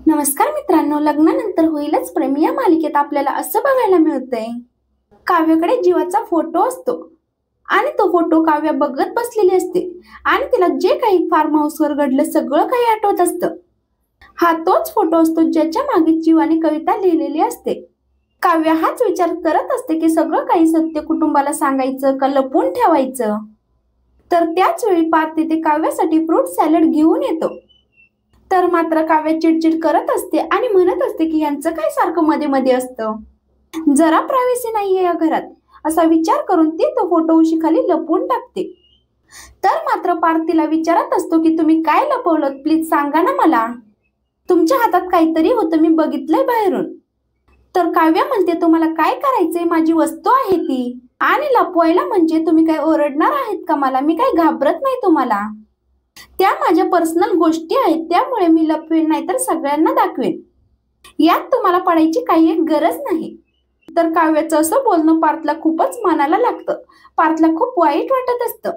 नमस्कार मित्रांनो, लग्नानंतर होईलच प्रेम या मालिकेत आपल्याला असं बघायला मिळतंय. काव्याकडे जीवाचा फोटो असतो आणि तो फोटो काव्य बघत बसलेली असते आणि तिला जे काही फार्म हाऊसवर घडलं सगळं काही आठवत असतं. हा तोच फोटो असतो ज्याच्या मागे जीवाने कविता लिहिलेली असते. काव्य हाच विचार करत असते की सगळं काही सत्य कुटुंबाला सांगायचं का लपवून ठेवायचं. तर त्याच वेळी पार्थ तिथे काव्यासाठी फ्रूट सॅलड घेऊन येतो. तर मात्र काव्य चिडचिड करत असते आणि म्हणत असते की यांचं काय सारखं मध्ये मध्ये असतं, जरा प्रायव्हसी नाहीये या घरात, असा विचार करून ती तो फोटो उशीखाली लपवून टाकते. तर मात्र पार्थ तिला विचारत असतो की तुम्ही काय लपवलं, प्लीज सांगा ना मला, तुमच्या हातात काहीतरी होतं, मी बघितलंय बाहेरून. तर काव्य म्हणते तुम्हाला काय करायचंय, माझी वस्तू आहे ती, आणि लपवायला म्हणजे तुम्ही काय ओरडणार आहेत का मला, मी काय घाबरत नाही तुम्हाला, त्या माझ्या पर्सनल गोष्टी आहेत, त्यामुळे मी लपवेन नाही तर सगळ्यांना दाखवेन, यात तुम्हाला पडायची काही एक गरज नाही. तर काव्याचं असं बोलणं पार्थला खूपच मनाला लागतं. पार्थला खूप वाईट वाटत असतं.